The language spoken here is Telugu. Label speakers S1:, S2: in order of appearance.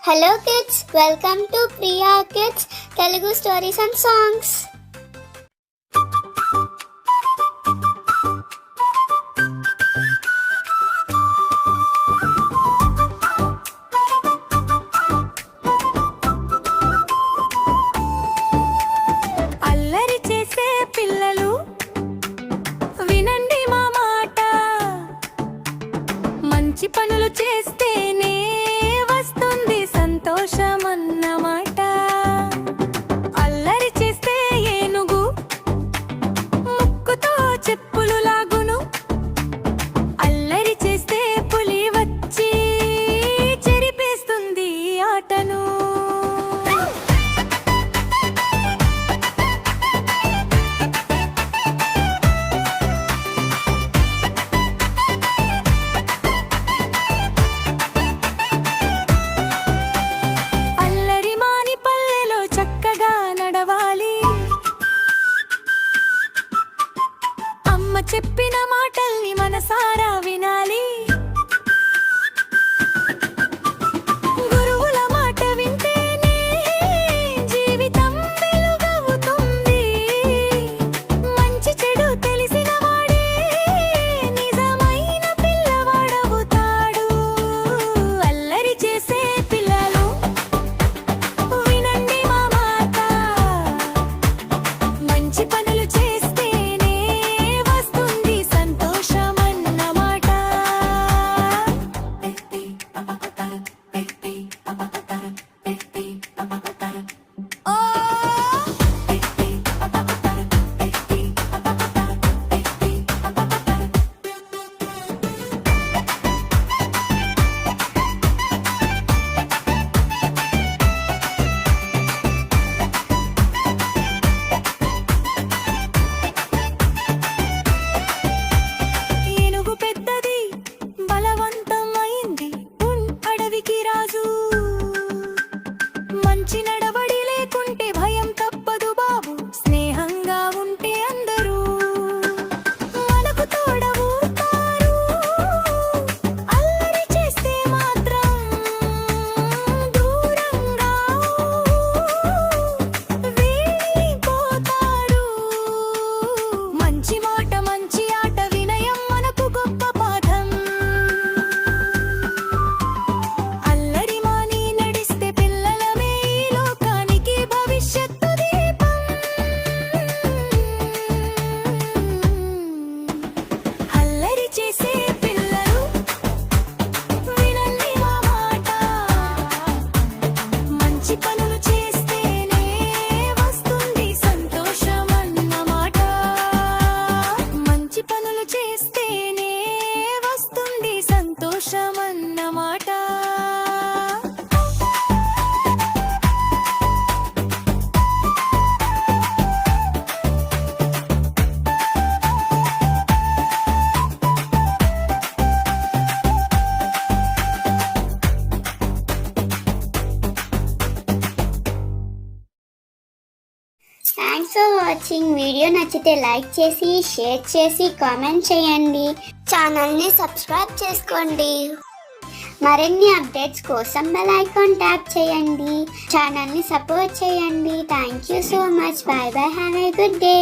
S1: Hello kids, welcome to Priya Kids Telugu Stories and Songs.
S2: అల్లరి చేసే పిల్లలు వినండి మా మాట, మంచి పనులు చేస్తేనే వస్తుంది సంతోషం అన్నమాట. అల్లరి చేస్తే ఏనుగు ముక్కుతో చెప్పులు లాగును, అల్లరి చేస్తే పులి వచ్చి చెరిపేస్తుంది ఆటను. చెప్పిన మాటల్ని మనసారా వినాలి, గురువుల మాట వింటేనే జీవితం వెలుగవుతుంది. మంచి చెడు తెలిసిన వాడే నిజమైన పిల్లవాడవుతాడు. అల్లరి చేసే పిల్లలు వినండి మా మాట, మంచి పనులు చేస్తే మంచి నడవడి లేకుంటే భయం తప్పదు బాబు, స్నేహంగా ఉంటే అందరూ మనకు తోడవుతారు. అల్లరి చేస్తే మాత్రం దూరంగా వెళ్ళిపోతారు. మంచి మాట మంచి ఆట వినయం మనకు గొప్ప పాఠం. అల్లరి మాని నడిస్తే పిల్లలమే లోకానికి భవిష్యత్తు దీపం. అల్లరి చేసే పిల్లలు వినండి మా మాట, మంచి పనులు చేస్తేనే వస్తుంది సంతోషం అన్నమాట. మంచి పనులు చేస్తేనే వస్తుంది సంతోషం అన్నమాట.
S1: Thanks for watching. వీడియో నచ్చితే లైక్ చేసి షేర్ చేసి కామెంట్ చేయండి. ఛానల్ని సబ్స్క్రైబ్ చేసుకోండి. మరిన్ని అప్డేట్స్ కోసం బెల్ ఐకాన్ ట్యాప్ చేయండి. ఛానల్ని సపోర్ట్ చేయండి. Thank you so much. By by. Have a good day.